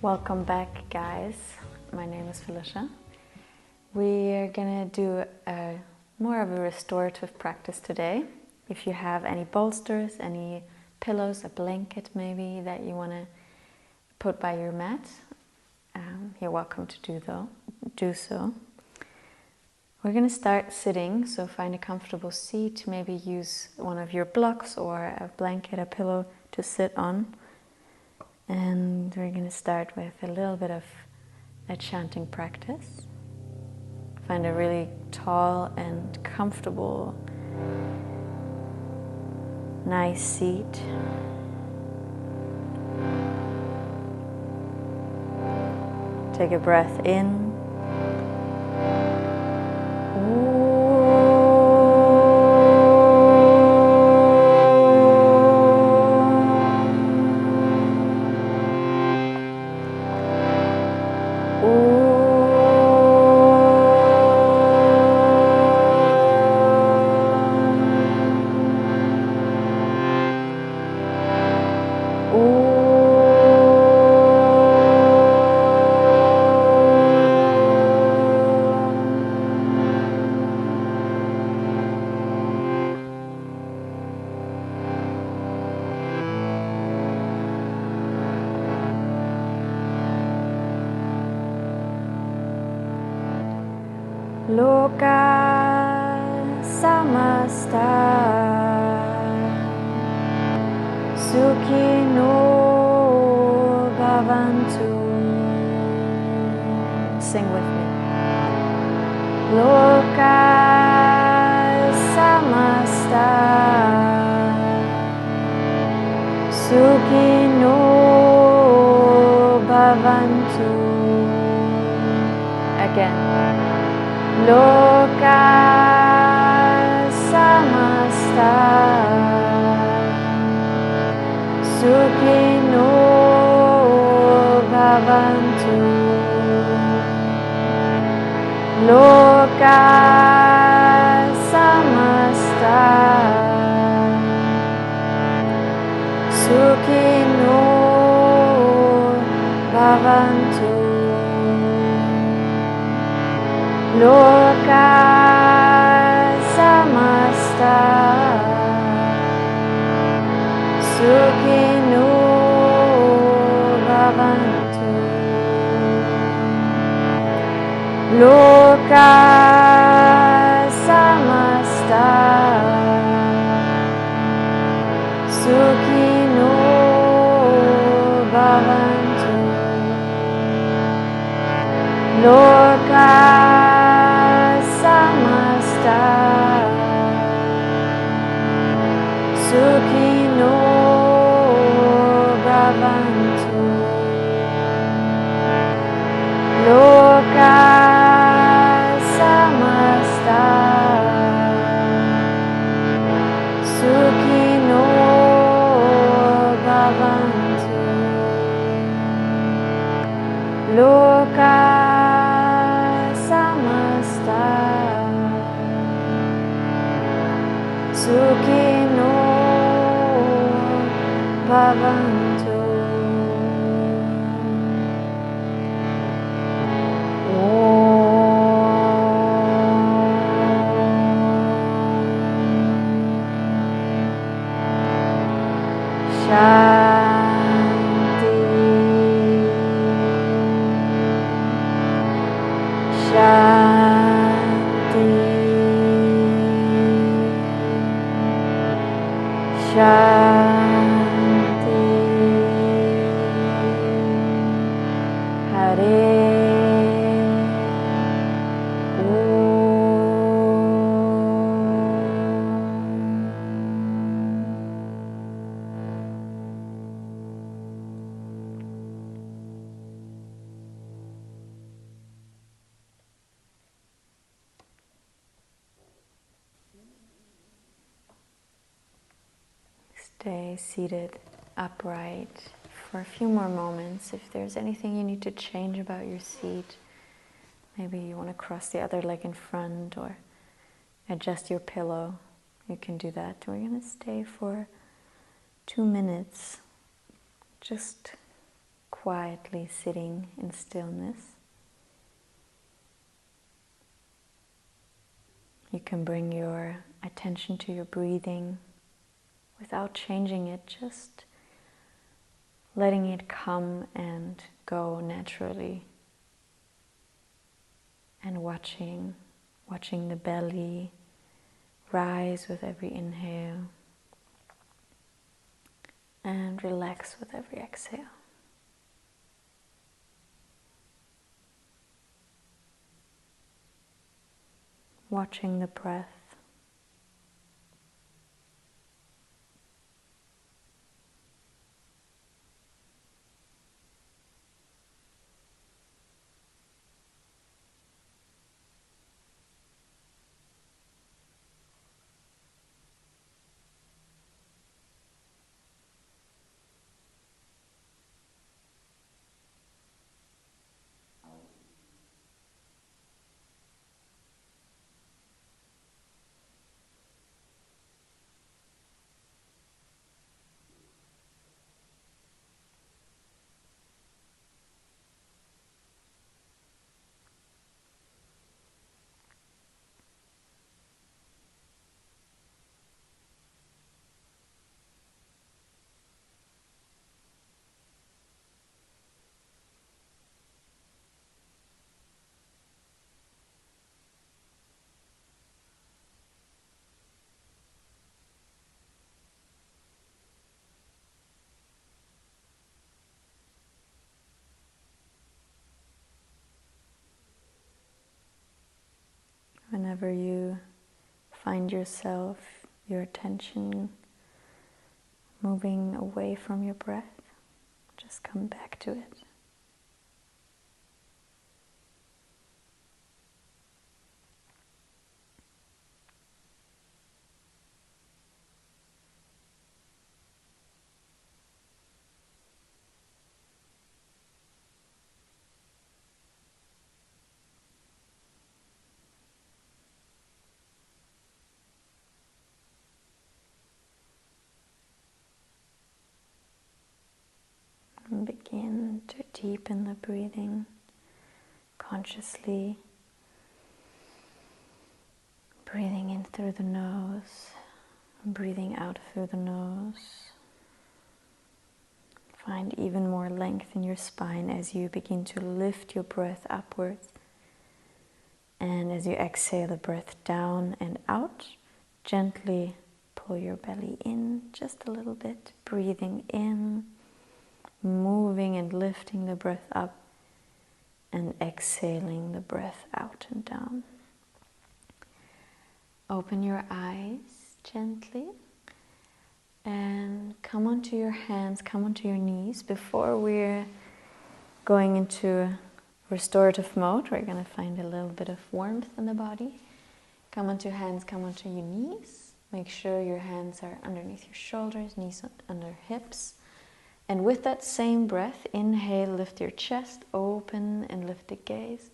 Welcome back, guys. My name is Felicia. We are gonna do more of a restorative practice today. If you have any bolsters, any pillows, a blanket maybe that you want to put by your mat, you're welcome to do so. We're going to start sitting, so find a comfortable seat. Maybe use one of your blocks or a blanket, a pillow to sit on. And we're going to start with a little bit of a chanting practice. Find a really tall and comfortable, nice seat. Take a breath in. Loka samasta sukhino bhavantu. Sing with me. Loka samasta sukhino bhavantu. Again. Loka samasta sukhino bhavantu. Loka samasta sukhino bhavantu. Loka samasta sukhino bhavantu. Loka samasta sukhino bhavantu. Loka samasta sukhino bhavantu. Loka samasta sukhino bhavantu. Loka samasta sukhino bhavantu. Shanti, Shanti, Shanti. Hare Stay seated upright for a few more moments. If there's anything you need to change about your seat, maybe you want to cross the other leg in front or adjust your pillow, you can do that. We're going to stay for 2 minutes, just quietly sitting in stillness. You can bring your attention to your breathing without changing it, just letting it come and go naturally, and watching the belly rise with every inhale and relax with every exhale. Watching the breath. Whenever you find yourself, your attention moving away from your breath, just come back to it. And begin to deepen the breathing consciously. Breathing in through the nose, breathing out through the nose. Find even more length in your spine as you begin to lift your breath upwards. And as you exhale the breath down and out, gently pull your belly in just a little bit, breathing in, moving and lifting the breath up, and exhaling the breath out and down. Open your eyes gently and come onto your hands, come onto your knees. Before we're going into restorative mode, we're going to find a little bit of warmth in the body. Come onto your hands, come onto your knees. Make sure your hands are underneath your shoulders, knees under hips. And with that same breath, inhale, lift your chest, open and lift the gaze.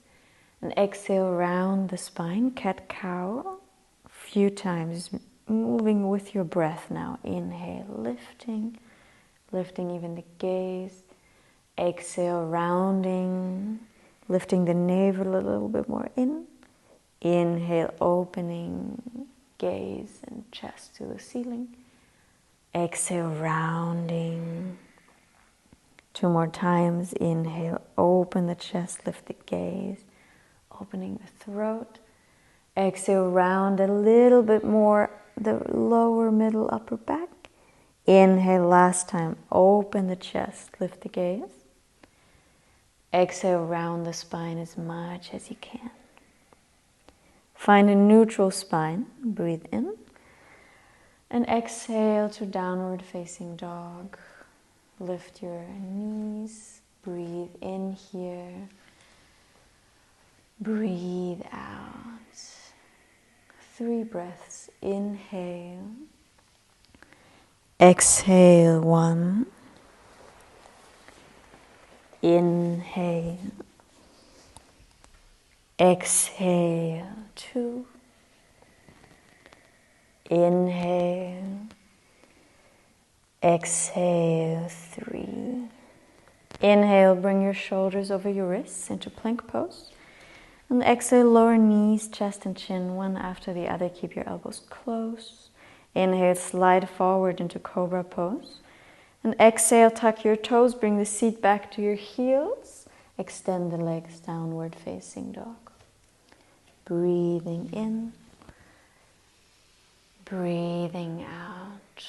And exhale, round the spine, cat-cow, a few times, moving with your breath now. Inhale, lifting even the gaze. Exhale, rounding, lifting the navel a little bit more in. Inhale, opening gaze and chest to the ceiling. Exhale, rounding. 2 more times. Inhale, open the chest, lift the gaze, opening the throat. Exhale, round a little bit more the lower, middle, upper back. Inhale, last time, open the chest, lift the gaze. Exhale, round the spine as much as you can. Find a neutral spine, breathe in. And exhale to downward facing dog. Lift your knees, breathe in here, breathe out. 3 breaths, inhale, exhale 1, inhale, exhale 2, inhale, exhale 3, Inhale, bring your shoulders over your wrists into plank pose. And exhale, lower knees, chest and chin, one after the other. Keep your elbows close. Inhale, slide forward into cobra pose. And exhale, tuck your toes, bring the seat back to your heels. Extend the legs, downward facing dog. Breathing in, breathing out.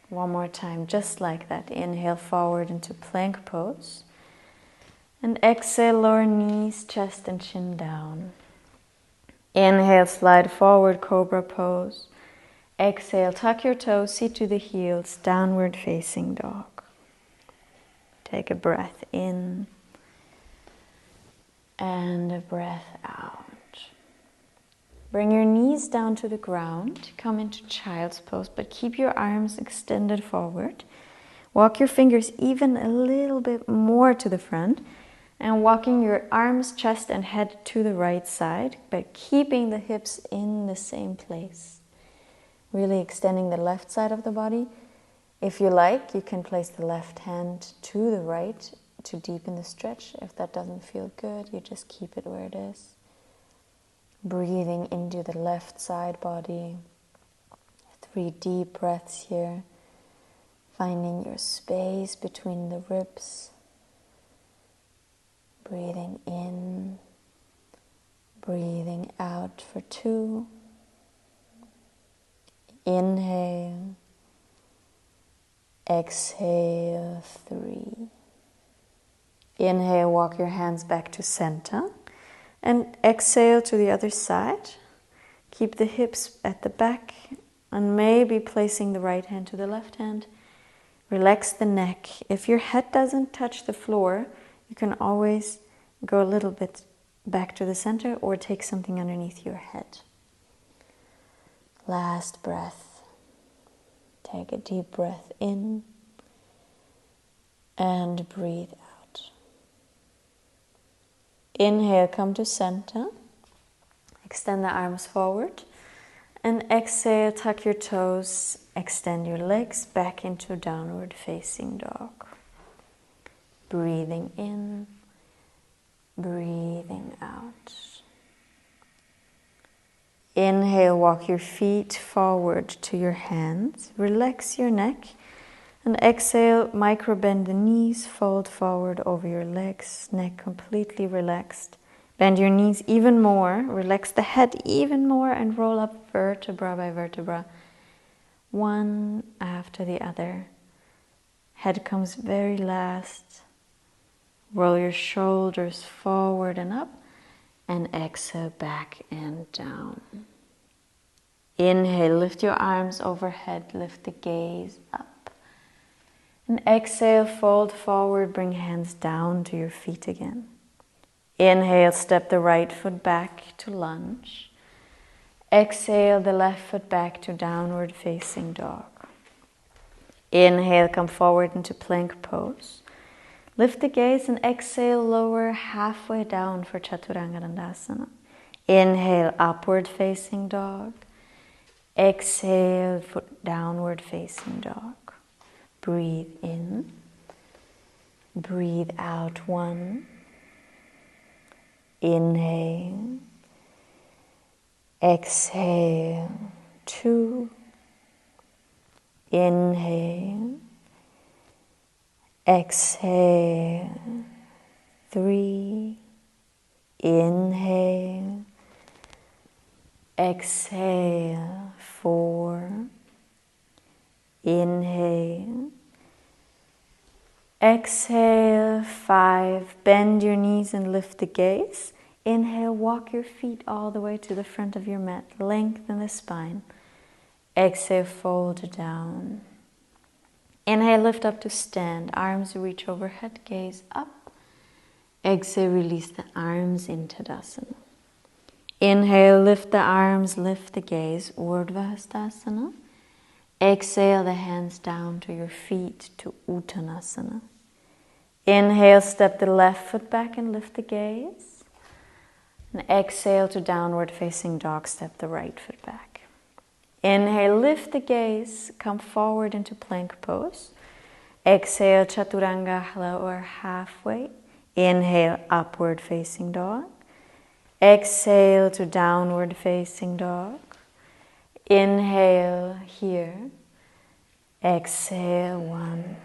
One more time, just like that. Inhale forward into plank pose. And exhale, lower knees, chest and chin down. Inhale, slide forward, cobra pose. Exhale, tuck your toes, seat to the heels, downward facing dog. Take a breath in and a breath out. Bring your knees down to the ground. Come into child's pose, but keep your arms extended forward. Walk your fingers even a little bit more to the front, and walking your arms, chest, and head to the right side, but keeping the hips in the same place. Really extending the left side of the body. If you like, you can place the left hand to the right to deepen the stretch. If that doesn't feel good, you just keep it where it is. Breathing into the left side body. 3 deep breaths here. Finding your space between the ribs. Breathing in. Breathing out for 2. Inhale. Exhale, 3. Inhale, walk your hands back to center. And exhale to the other side. Keep the hips at the back and maybe placing the right hand to the left hand. Relax the neck. If your head doesn't touch the floor, you can always go a little bit back to the center or take something underneath your head. Last breath. Take a deep breath in and breathe out. Inhale, come to center. Extend the arms forward. And exhale, tuck your toes. Extend your legs back into downward facing dog. Breathing in. Breathing out. Inhale, walk your feet forward to your hands. Relax your neck. And exhale, micro bend the knees, fold forward over your legs, neck completely relaxed. Bend your knees even more, relax the head even more, and roll up vertebra by vertebra, one after the other. Head comes very last. Roll your shoulders forward and up, and exhale back and down. Inhale, lift your arms overhead, lift the gaze up. And exhale, fold forward, bring hands down to your feet again. Inhale, step the right foot back to lunge. Exhale, the left foot back to downward facing dog. Inhale, come forward into plank pose. Lift the gaze and exhale, lower halfway down for Chaturanga Dandasana. Inhale, upward facing dog. Exhale, foot downward facing dog. Breathe in. Breathe out 1. Inhale. Exhale 2. Inhale. Exhale 3. Inhale. Exhale 4. Inhale. Exhale 5. Bend your knees and lift the gaze. Inhale, walk your feet all the way to the front of your mat. Lengthen the spine. Exhale, fold down. Inhale, lift up to stand. Arms reach overhead, gaze up. Exhale, release the arms in Tadasana. Inhale, lift the arms, lift the gaze, Urdhva Hastasana. Exhale, the hands down to your feet to Uttanasana. Inhale, step the left foot back and lift the gaze. And exhale to downward facing dog, step the right foot back. Inhale, lift the gaze, come forward into plank pose. Exhale, chaturanga, lower halfway. Inhale, upward facing dog. Exhale to downward facing dog. Inhale here. Exhale, 1.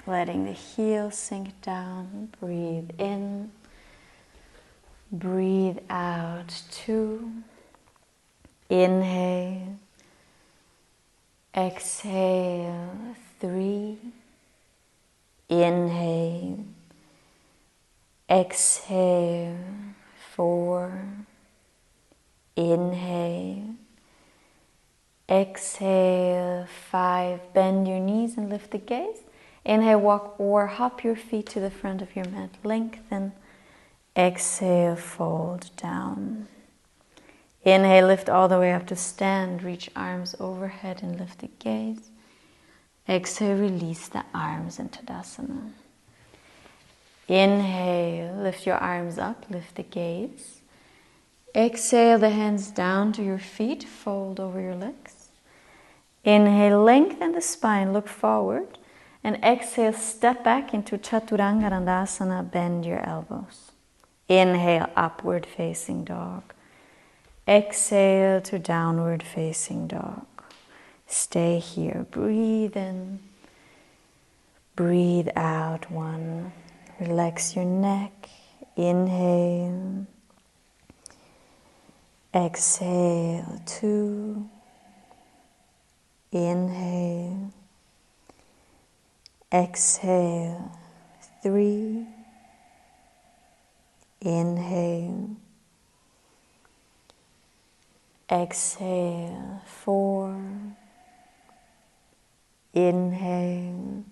Letting the heels sink down. Breathe in. Breathe out, 2. Inhale. Exhale, 3. Inhale. Exhale, 4. Inhale. Exhale, 5. Bend your knees and lift the gaze. Inhale, walk or hop your feet to the front of your mat. Lengthen. Exhale, fold down. Inhale, lift all the way up to stand. Reach arms overhead and lift the gaze. Exhale, release the arms into Tadasana. Inhale, lift your arms up, lift the gaze. Exhale, the hands down to your feet, fold over your legs. Inhale, lengthen the spine, look forward. And exhale, step back into Chaturanga Dandasana, bend your elbows. Inhale, upward facing dog. Exhale to downward facing dog. Stay here. Breathe in. Breathe out. 1. Relax your neck. Inhale. Exhale. 2. Inhale. Exhale. 3. Inhale. Exhale, 4. Inhale.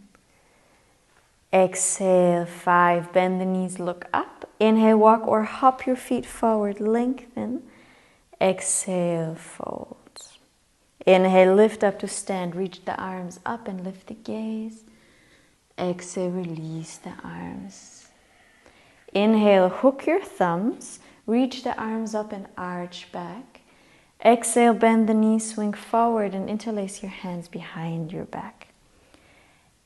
Exhale, 5. Bend the knees, look up. Inhale, walk or hop your feet forward, lengthen. Exhale, fold. Inhale, lift up to stand. Reach the arms up and lift the gaze. Exhale, release the arms. Inhale, hook your thumbs. Reach the arms up and arch back. Exhale, bend the knees, swing forward and interlace your hands behind your back.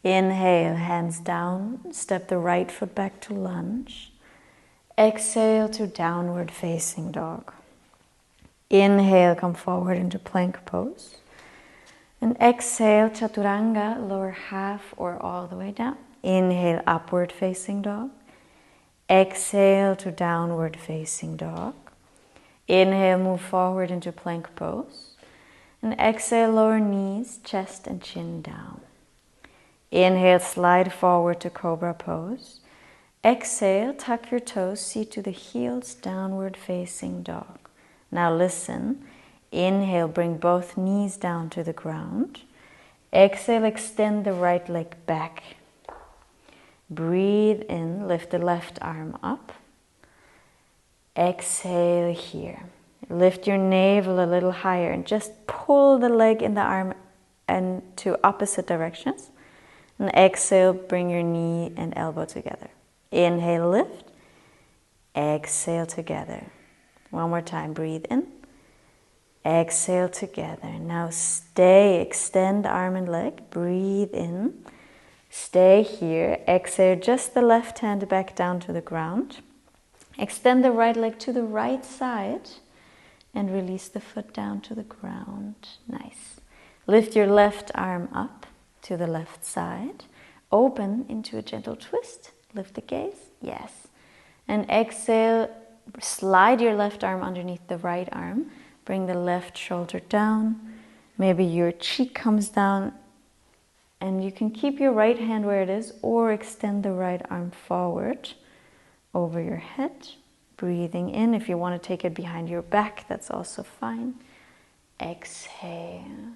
Inhale, hands down, step the right foot back to lunge. Exhale to downward facing dog. Inhale, come forward into plank pose. And exhale, chaturanga, lower half or all the way down. Inhale, upward facing dog. Exhale to downward facing dog. Inhale, move forward into plank pose. And exhale, lower knees, chest and chin down. Inhale, slide forward to cobra pose. Exhale, tuck your toes, seat to the heels, downward facing dog. Now listen. Inhale, bring both knees down to the ground. Exhale, extend the right leg back. Breathe in, lift the left arm up. Exhale here. Lift your navel a little higher and just pull the leg in the arm and to opposite directions. And exhale, bring your knee and elbow together. Inhale, lift. Exhale together. One more time, breathe in. Exhale together. Now stay, extend arm and leg. Breathe in. Stay here. Exhale, just the left hand back down to the ground. Extend the right leg to the right side and release the foot down to the ground. Nice. Lift your left arm up to the left side. Open into a gentle twist. Lift the gaze. Yes. And exhale, slide your left arm underneath the right arm. Bring the left shoulder down. Maybe your cheek comes down. And you can keep your right hand where it is or extend the right arm forward over your head. Breathing in. If you want to take it behind your back, that's also fine. Exhale.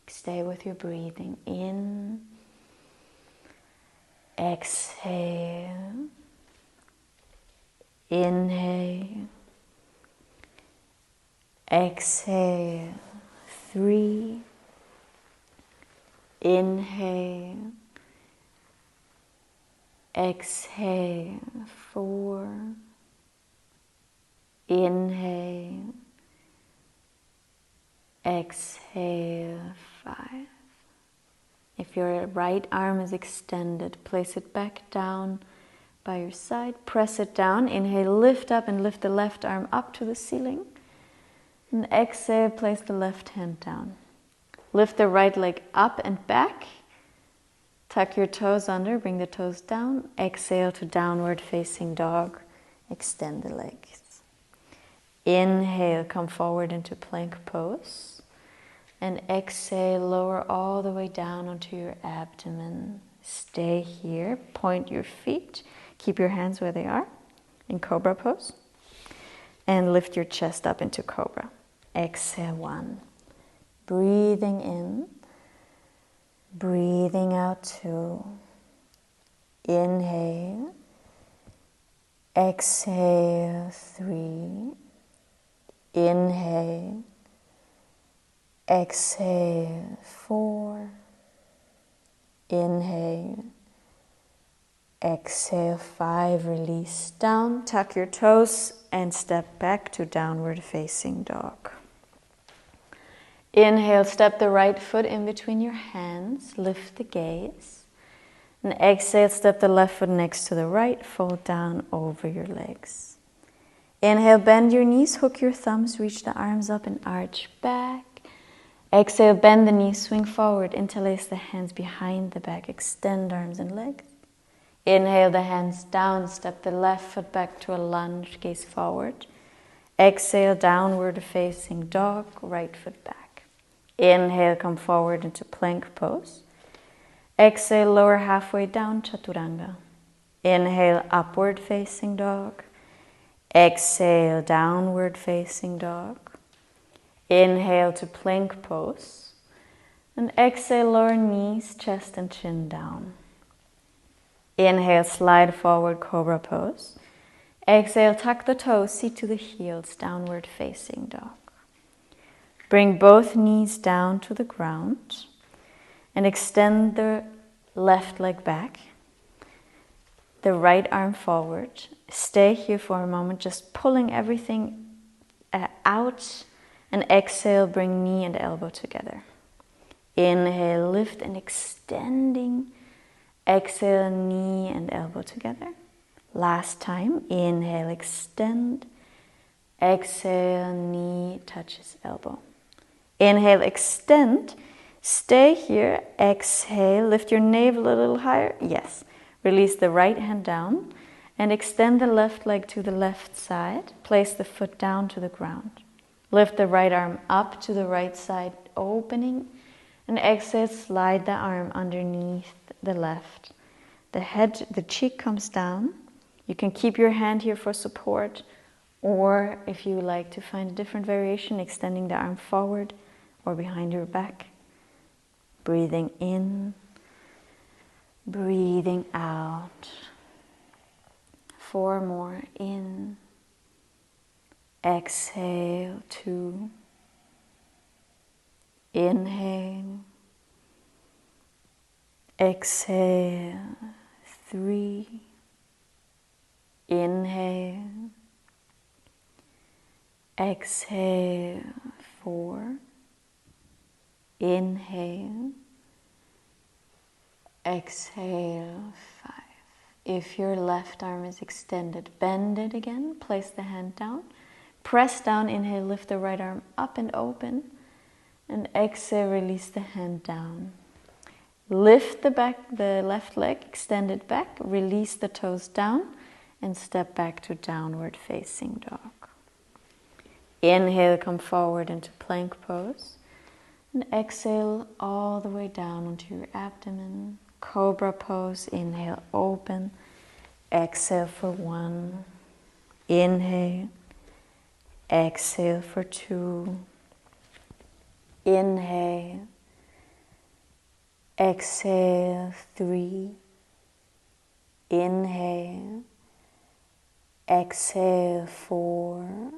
Stay with your breathing in. Exhale. Inhale. Exhale. 3. Inhale. Exhale. 4. Inhale. Exhale. 5. If your right arm is extended, place it back down by your side. Press it down. Inhale, lift up and lift the left arm up to the ceiling. And exhale, place the left hand down. Lift the right leg up and back. Tuck your toes under, bring the toes down. Exhale to downward facing dog. Extend the legs. Inhale, come forward into plank pose. And exhale, lower all the way down onto your abdomen. Stay here, point your feet. Keep your hands where they are in cobra pose. And lift your chest up into cobra. Exhale, 1. Breathing in. Breathing out 2. Inhale. Exhale 3. Inhale. Exhale 4. Inhale. Exhale 5. Release down. Tuck your toes and step back to downward facing dog. Inhale, step the right foot in between your hands, lift the gaze. And exhale, step the left foot next to the right, fold down over your legs. Inhale, bend your knees, hook your thumbs, reach the arms up and arch back. Exhale, bend the knees, swing forward, interlace the hands behind the back, extend arms and legs. Inhale, the hands down, step the left foot back to a lunge, gaze forward. Exhale, downward facing dog, right foot back. Inhale, come forward into plank pose. Exhale, lower halfway down, chaturanga. Inhale, upward facing dog. Exhale, downward facing dog. Inhale to plank pose. And exhale, lower knees, chest and chin down. Inhale, slide forward, cobra pose. Exhale, tuck the toes, seat to the heels, downward facing dog. Bring both knees down to the ground and extend the left leg back, the right arm forward. Stay here for a moment, just pulling everything out, and exhale, bring knee and elbow together. Inhale, lift and extending. Exhale, knee and elbow together. Last time, inhale, extend. Exhale, knee touches elbow. Inhale, extend. Stay here. Exhale, lift your navel a little higher. Yes. Release the right hand down and extend the left leg to the left side. Place the foot down to the ground. Lift the right arm up to the right side, opening. And exhale, slide the arm underneath the left. The cheek comes down. You can keep your hand here for support, or if you like to find a different variation, extending the arm forward or behind your back. Breathing in, breathing out. 4 more. In, exhale, 2. Inhale, exhale, 3. Inhale, exhale, 4. Inhale, exhale, 5. If your left arm is extended, bend it again, place the hand down, press down, inhale, lift the right arm up and open, and exhale, release the hand down. Lift the left leg, extend it back, release the toes down, and step back to downward facing dog. Inhale, come forward into plank pose. And exhale all the way down onto your abdomen. Cobra pose. Inhale, open. Exhale for 1. Inhale. Exhale for 2. Inhale. Exhale 3. Inhale. Exhale 4.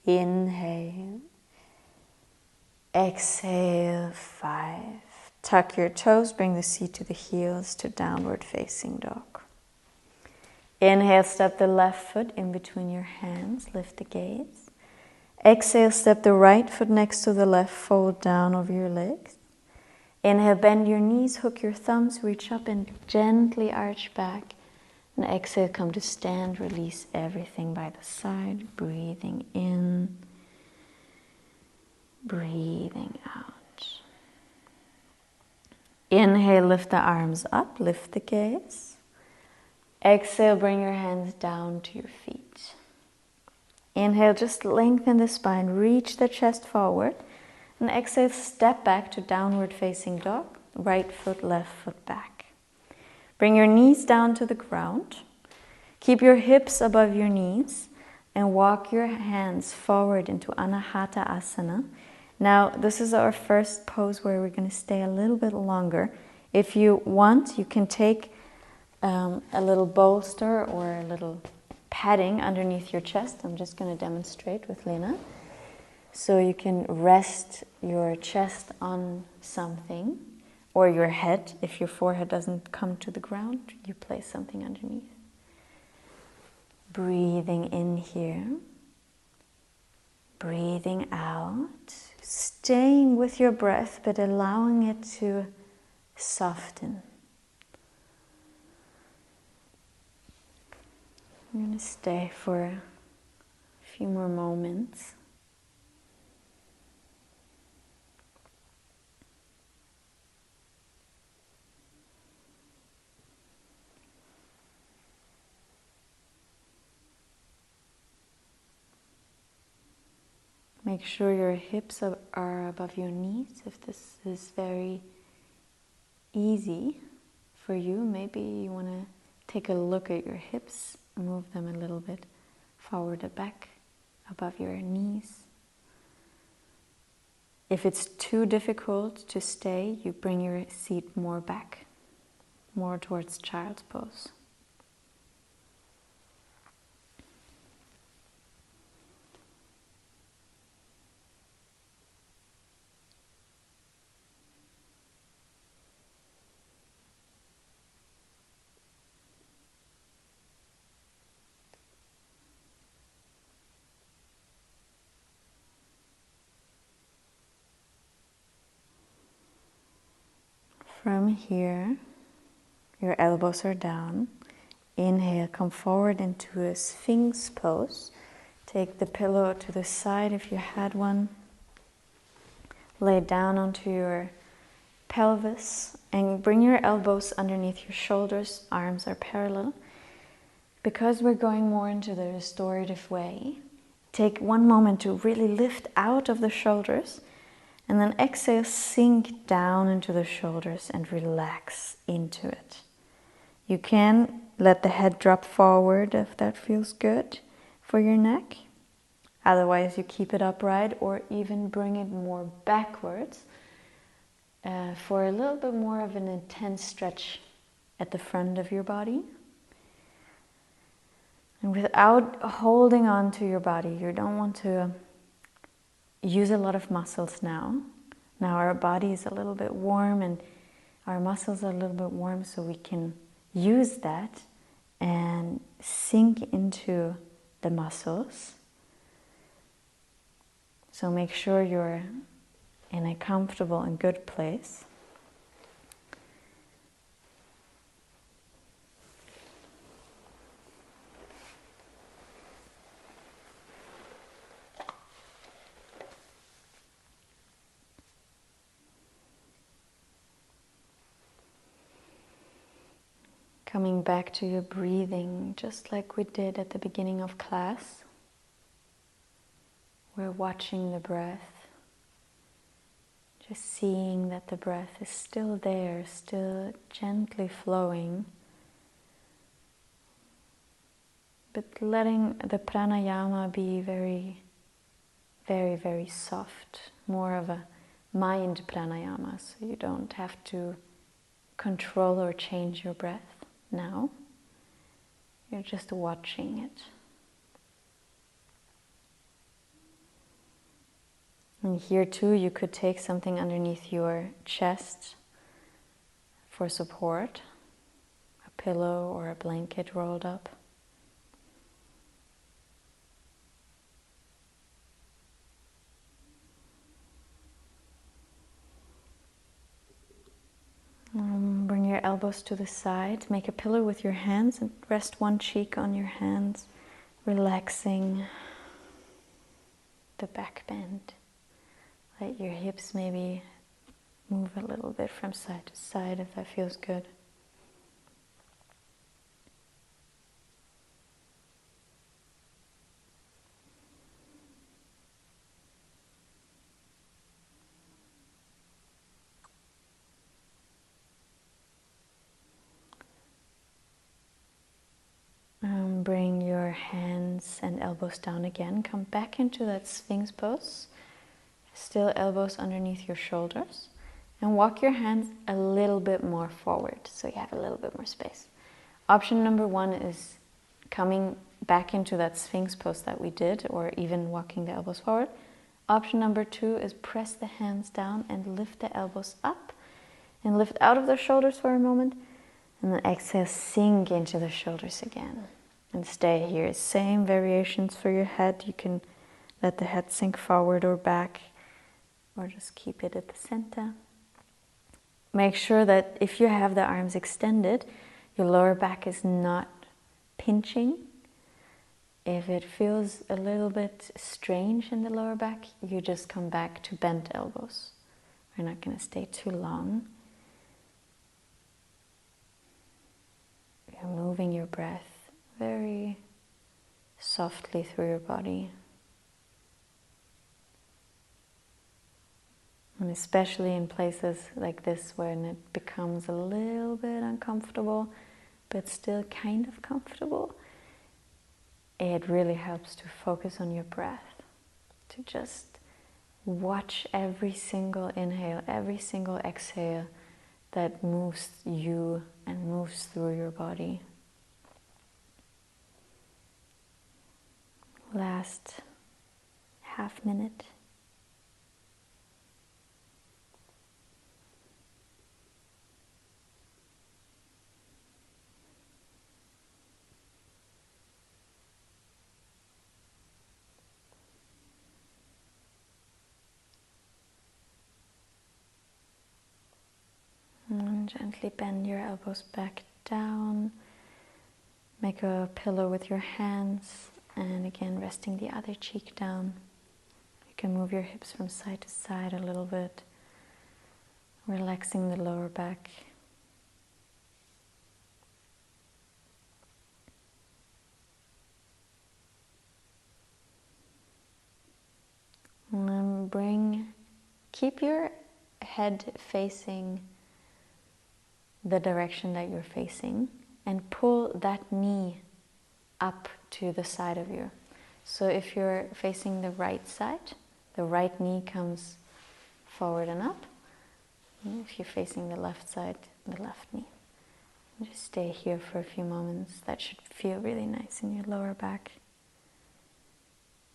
Inhale. Exhale 5. Tuck your toes, bring the seat to the heels to downward facing dog. Inhale, step the left foot in between your hands, lift the gaze. Exhale, step the right foot next to the left, fold down over your legs. Inhale, bend your knees, hook your thumbs, reach up and gently arch back. And exhale, come to stand, release everything by the side, breathing in, breathing out. Inhale, lift the arms up, lift the gaze. Exhale, bring your hands down to your feet. Inhale, just lengthen the spine, reach the chest forward. And exhale, step back to downward facing dog, right foot, left foot back. Bring your knees down to the ground. Keep your hips above your knees and walk your hands forward into Anahata Asana. Now, this is our first pose where we're going to stay a little bit longer. If you want, you can take a little bolster or a little padding underneath your chest. I'm just going to demonstrate with Lena. So you can rest your chest on something, or your head. If your forehead doesn't come to the ground, you place something underneath. Breathing in here. Breathing out. Staying with your breath, but allowing it to soften. I'm going to stay for a few more moments. Make sure your hips are above your knees. If this is very easy for you, maybe you want to take a look at your hips, move them a little bit forward and back above your knees. If it's too difficult to stay, you bring your seat more back, more towards child's pose. From here, your elbows are down. Inhale, come forward into a Sphinx pose. Take the pillow to the side if you had one. Lay down onto your pelvis and bring your elbows underneath your shoulders. Arms are parallel. Because we're going more into the restorative way, take one moment to really lift out of the shoulders. And then exhale, sink down into the shoulders and relax into it. You can let the head drop forward if that feels good for your neck. Otherwise, you keep it upright or even bring it more backwards for a little bit more of an intense stretch at the front of your body. And without holding on to your body, you don't want to use a lot of muscles now. Now our body is a little bit warm and our muscles are a little bit warm, so we can use that and sink into the muscles. So make sure you're in a comfortable and good place. Coming back to your breathing, just like we did at the beginning of class. We're watching the breath, just seeing that the breath is still there, still gently flowing, but letting the pranayama be very, very, very soft, more of a mind pranayama, so you don't have to control or change your breath. Now, you're just watching it. And here too, you could take something underneath your chest for support, a pillow or a blanket rolled up. your elbows to the side. Make a pillow with your hands and rest one cheek on your hands, relaxing the back bend. Let your hips maybe move a little bit from side to side if that feels good. Bring your hands and elbows down again. Come back into that Sphinx pose. Still elbows underneath your shoulders. And walk your hands a little bit more forward so you have a little bit more space. Option number one is coming back into that Sphinx pose that we did, or even walking the elbows forward. Option number two is press the hands down and lift the elbows up and lift out of the shoulders for a moment. And then exhale, sink into the shoulders again. And stay here. Same variations for your head. You can let the head sink forward or back, or just keep it at the center. Make sure that if you have the arms extended, your lower back is not pinching. If it feels a little bit strange in the lower back, you just come back to bent elbows. We're not going to stay too long. You're moving your breath very softly through your body. And especially in places like this when it becomes a little bit uncomfortable, but still kind of comfortable, it really helps to focus on your breath, to just watch every single inhale, every single exhale that moves you and moves through your body. Last half minute. And gently bend your elbows back down. Make a pillow with your hands. And again, resting the other cheek down. You can move your hips from side to side a little bit, relaxing the lower back. And keep your head facing the direction that you're facing, and pull that knee up to the side of you. So if you're facing the right side, the right knee comes forward and up. And if you're facing the left side, the left knee. And just stay here for a few moments. That should feel really nice in your lower back,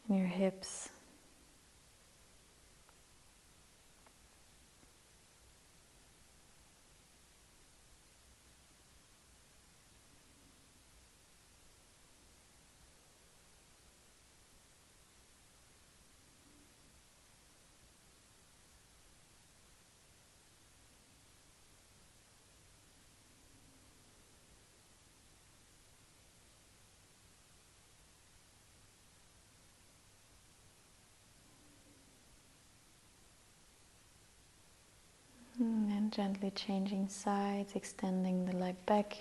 in your hips. And then gently changing sides, extending the leg back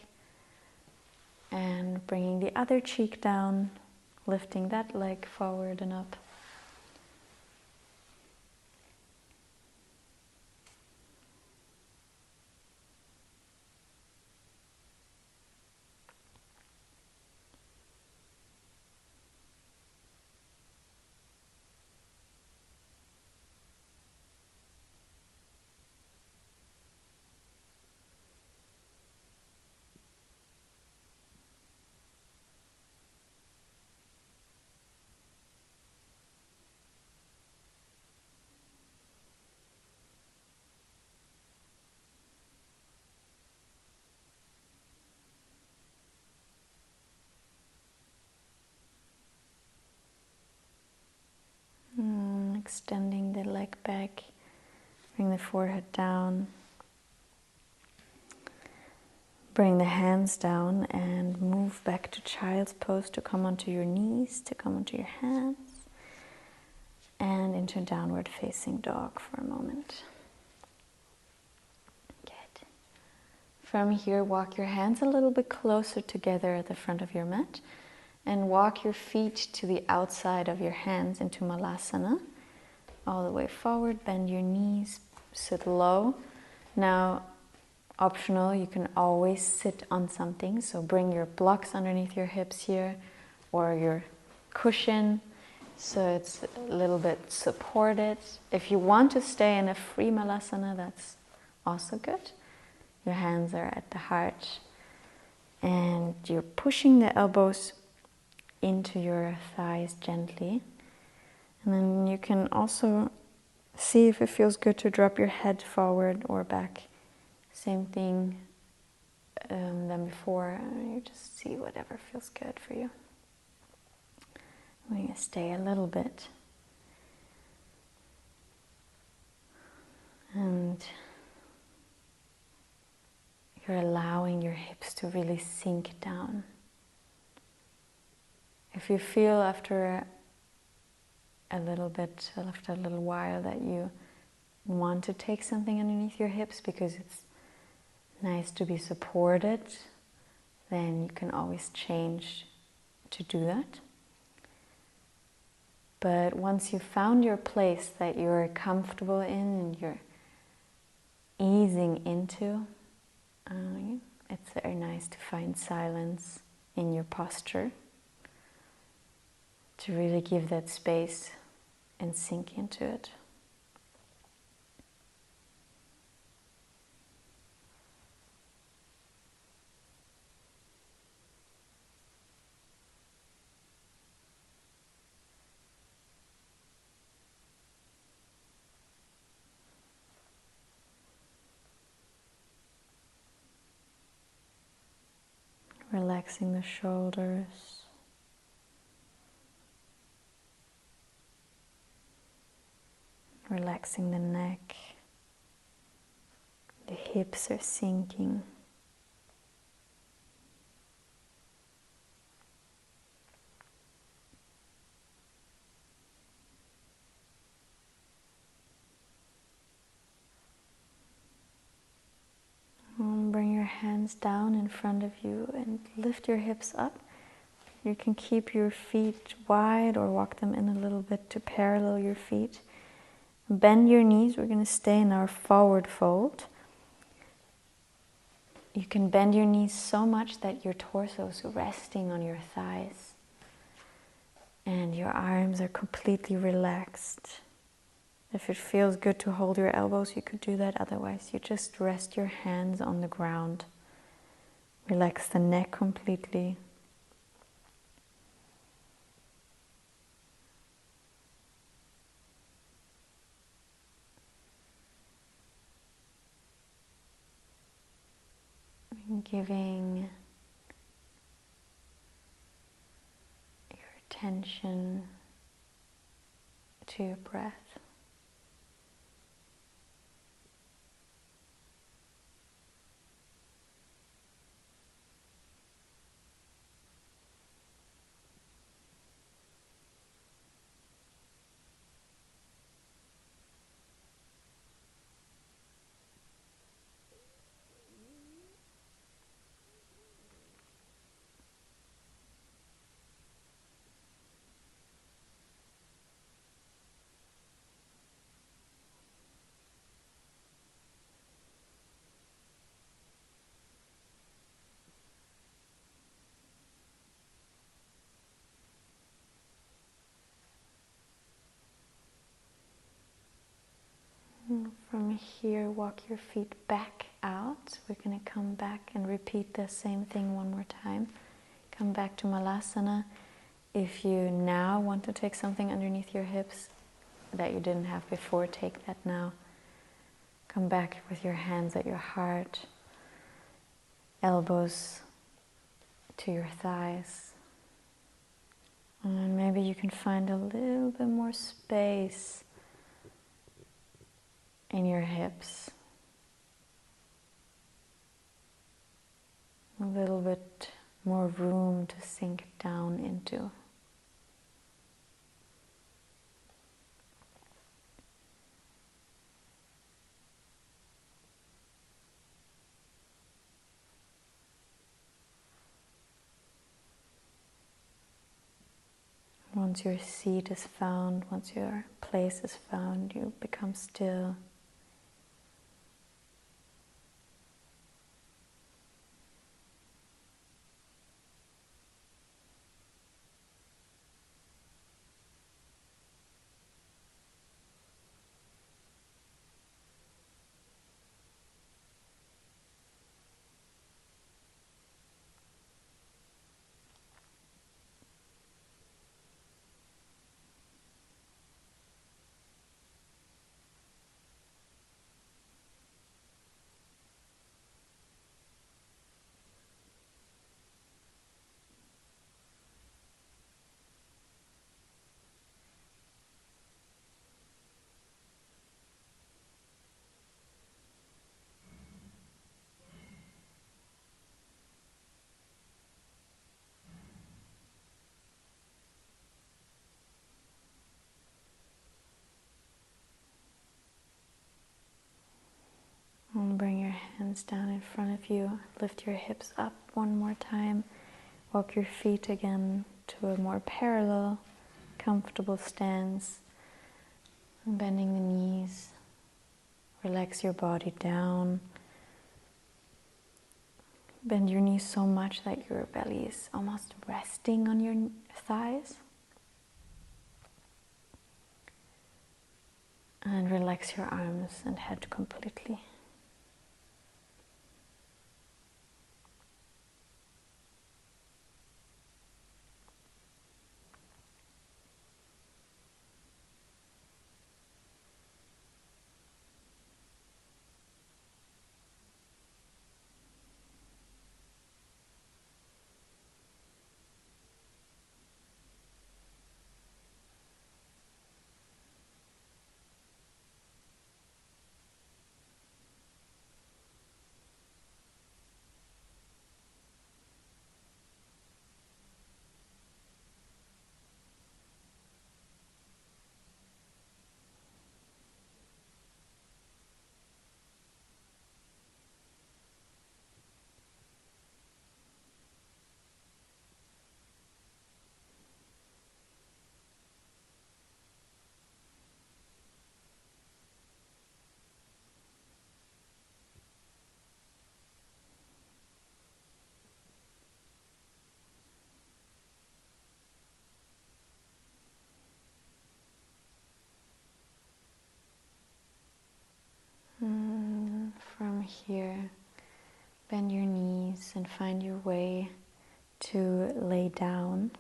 and bringing the other cheek down, lifting that leg forward and up. Extending the leg back, bring the forehead down. Bring the hands down and move back to child's pose to come onto your knees, to come onto your hands, and into downward facing dog for a moment. Good. From here, walk your hands a little bit closer together at the front of your mat and walk your feet to the outside of your hands into Malasana. All the way forward, bend your knees, sit low. Now, optional, you can always sit on something, so bring your blocks underneath your hips here or your cushion so it's a little bit supported. If you want to stay in a free Malasana, that's also good. Your hands are at the heart and you're pushing the elbows into your thighs gently. And then you can also see if it feels good to drop your head forward or back. Same thing than before. You just see whatever feels good for you. We're going to stay a little bit. And you're allowing your hips to really sink down. If you feel after a little while that you want to take something underneath your hips because it's nice to be supported, then you can always change to do that. But once you've found your place that you're comfortable in and you're easing into, it's very nice to find silence in your posture, to really give that space and sink into it. Relaxing the shoulders. Relaxing the neck. The hips are sinking. Bring your hands down in front of you and lift your hips up. You can keep your feet wide or walk them in a little bit to parallel your feet. Bend your knees. We're going to stay in our forward fold. You can bend your knees so much that your torso is resting on your thighs and your arms are completely relaxed. If it feels good to hold your elbows, you could do that. Otherwise, you just rest your hands on the ground. Relax the neck completely. Giving your attention to your breath. From here, walk your feet back out. We're going to come back and repeat the same thing one more time. Come back to Malasana. If you now want to take something underneath your hips that you didn't have before, take that now. Come back with your hands at your heart, elbows to your thighs. And maybe you can find a little bit more space in your hips. a little bit more room to sink down into. Once your seat is found, once your place is found, you become still. And bring your hands down in front of you. Lift your hips up one more time. Walk your feet again to a more parallel, comfortable stance. And bending the knees. Relax your body down. Bend your knees so much that your belly is almost resting on your thighs. And relax your arms and head completely. From here, bend your knees and find your way to lay down.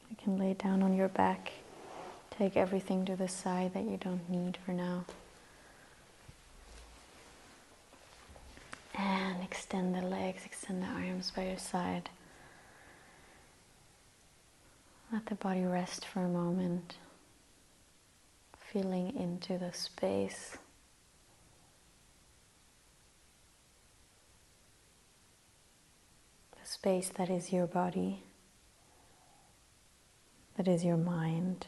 You can lay down on your back. Take everything to the side that you don't need for now. And extend the legs, extend the arms by your side. Let the body rest for a moment, feeling into the space. The space that is your body, that is your mind.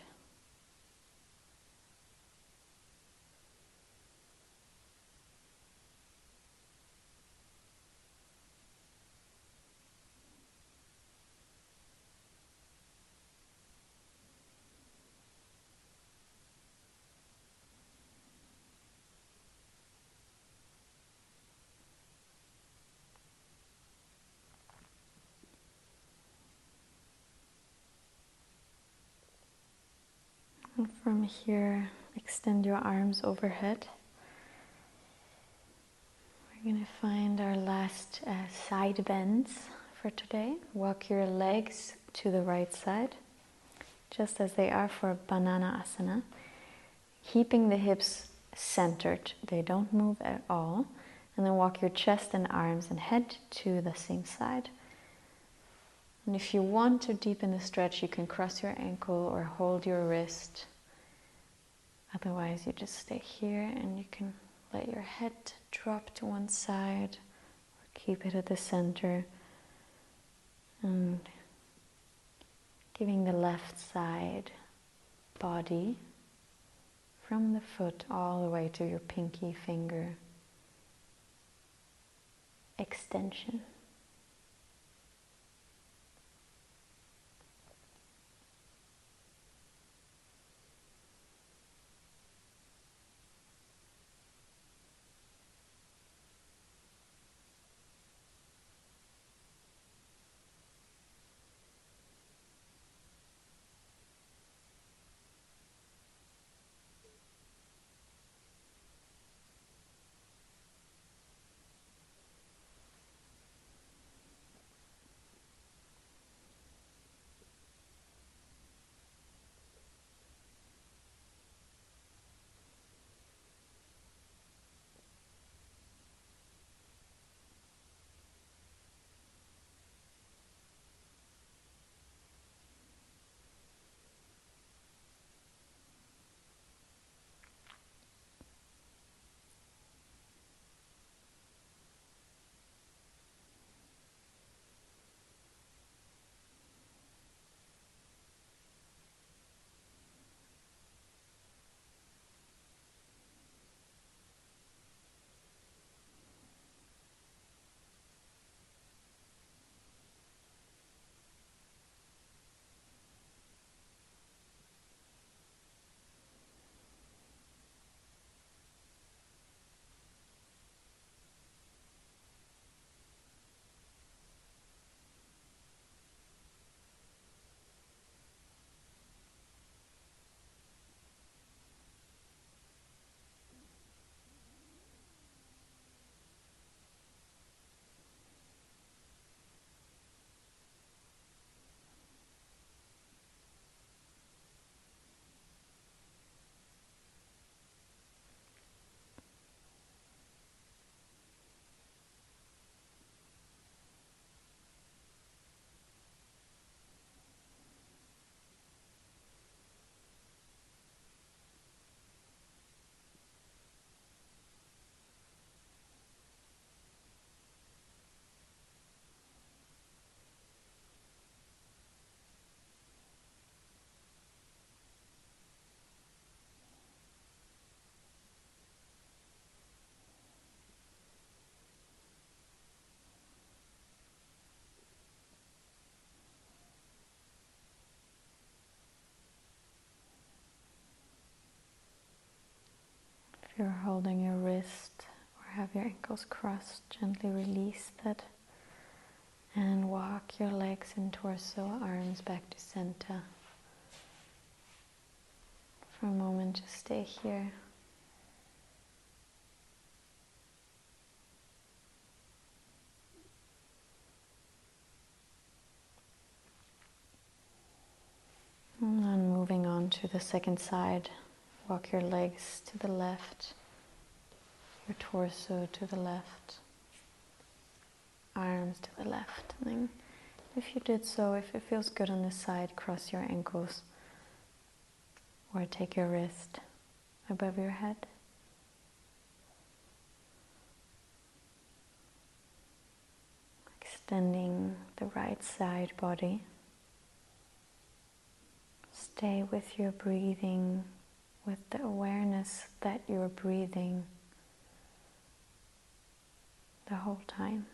And from here, extend your arms overhead. We're going to find our last side bends for today. Walk your legs to the right side, just as they are for banana asana. Keeping the hips centered, they don't move at all. And then walk your chest and arms and head to the same side. And if you want to deepen the stretch, you can cross your ankle or hold your wrist. Otherwise, you just stay here and you can let your head drop to one side or keep it at the center. And giving the left side body from the foot all the way to your pinky finger extension. If you're holding your wrist or have your ankles crossed, gently release that and walk your legs and torso, arms back to center. For a moment, just stay here. And then moving on to the second side, walk your legs to the left, your torso to the left, arms to the left. And then if you did so, if it feels good on this side, cross your ankles or take your wrist above your head. Extending the right side body. Stay with your breathing, with the awareness that you're breathing the whole time.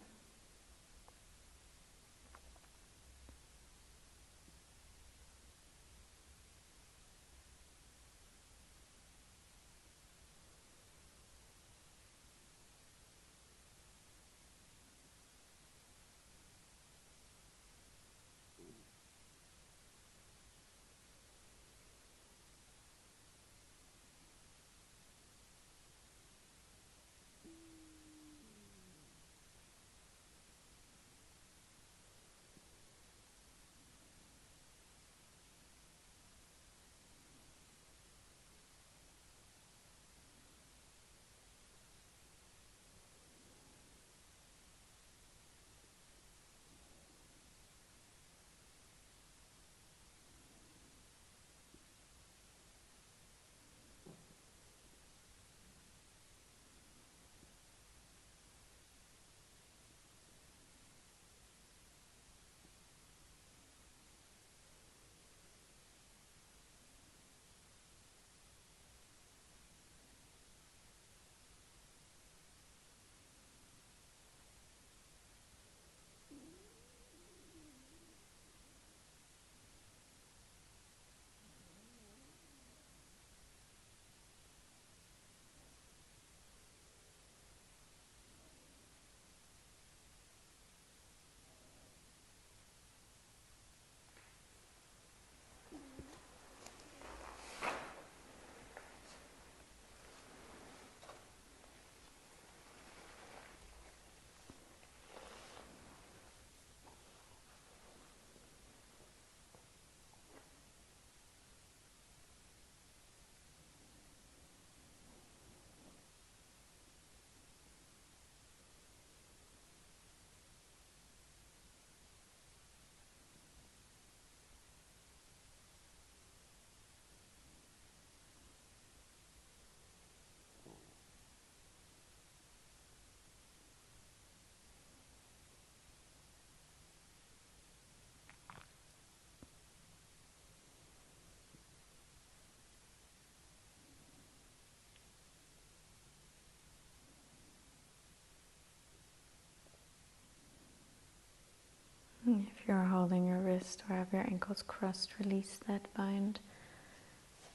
you're holding your wrist or have your ankles crossed, release that bind.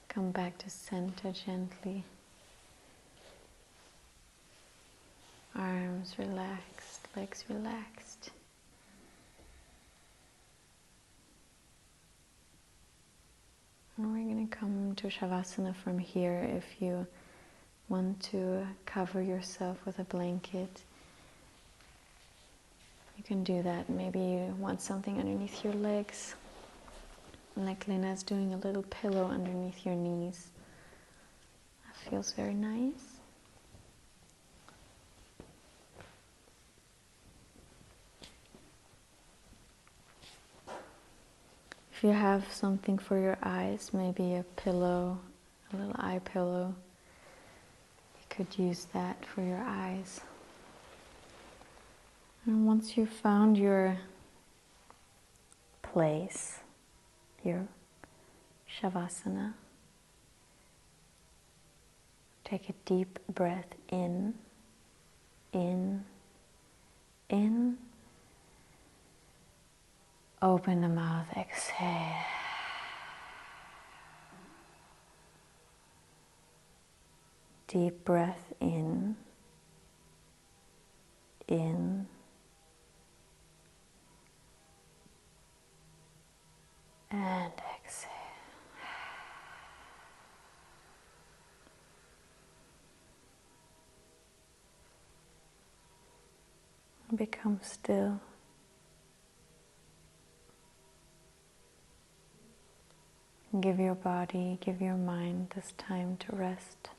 Come back to center gently. Arms relaxed, legs relaxed. And we're going to come to Shavasana from here. If you want to cover yourself with a blanket, you can do that. Maybe you want something underneath your legs, like Lena's doing a little pillow underneath your knees. That feels very nice. If you have something for your eyes, maybe a pillow, a little eye pillow, you could use that for your eyes. And once you've found your place, your Shavasana, take a deep breath in, in, in. Open the mouth, exhale. Deep breath in, and exhale. Become still. Give your body, give your mind this time to rest.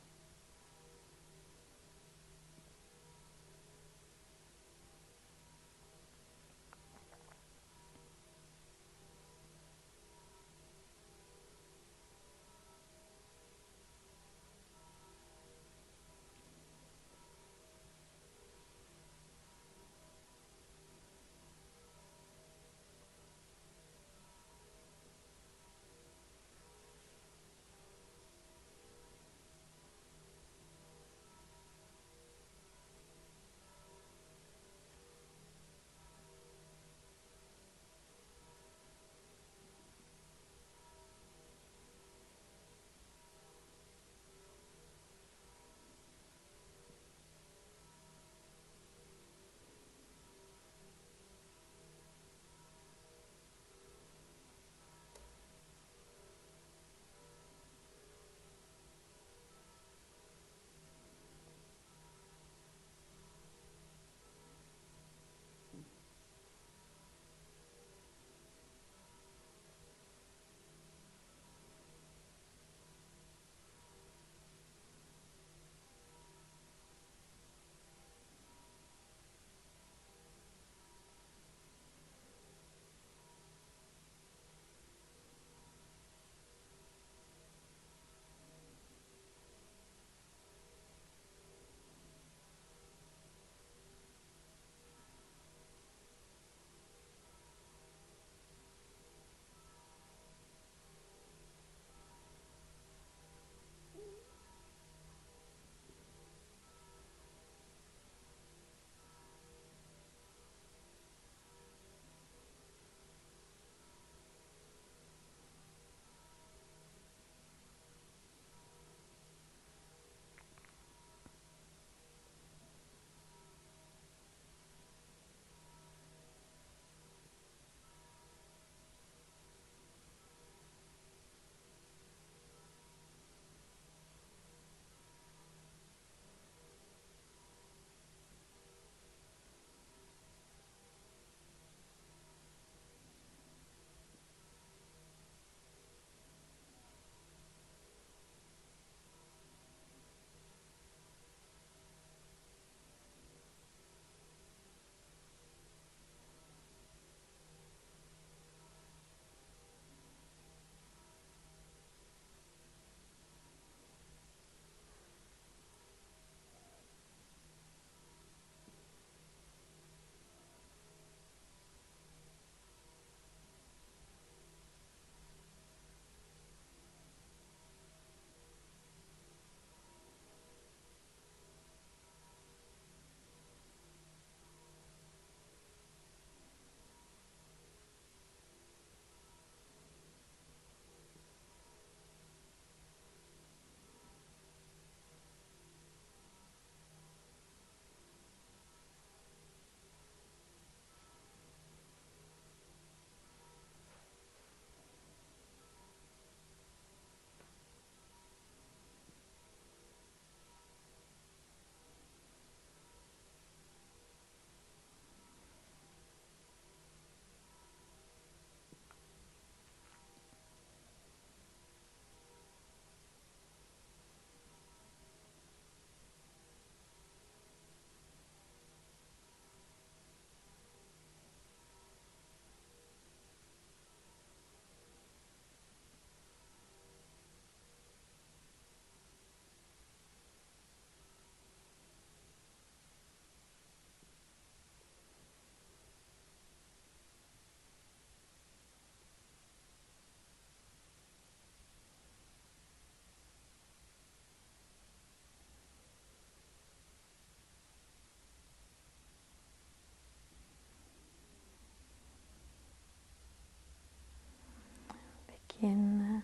Begin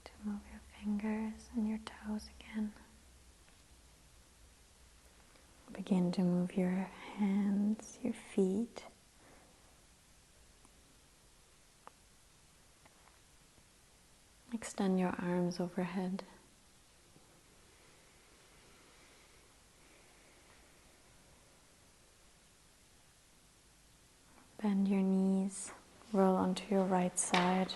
to move your fingers and your toes again. Begin to move your hands, your feet. Extend your arms overhead. Bend your knees, roll onto your right side.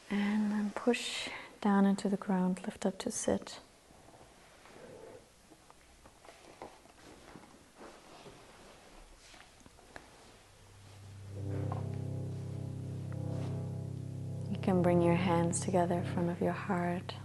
And then push down into the ground, lift up to sit. You can bring your hands together in front of your heart.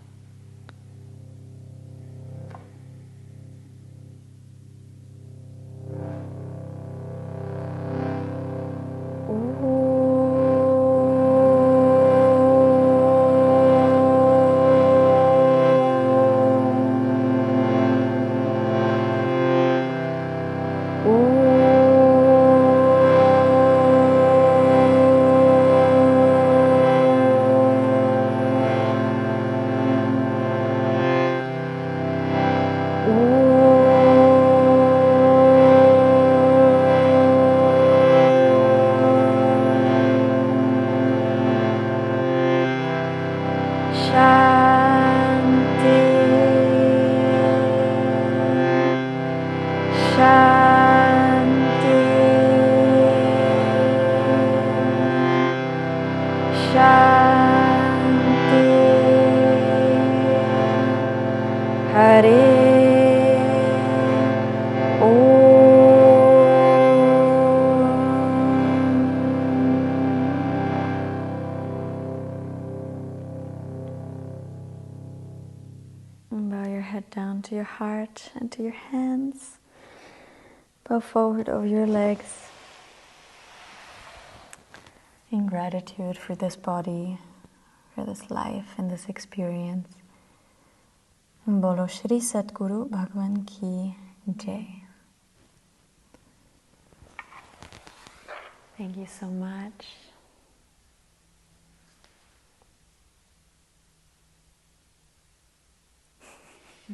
Down to your heart and to your hands. Bow forward over your legs in gratitude for this body, for this life and this experience. And Bolo Shri Satguru Bhagwan Ki Jai. Thank you so much.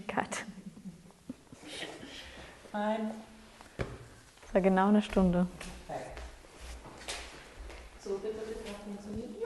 Cut. Fein. Das war genau eine Stunde. So, bitte, das funktioniert.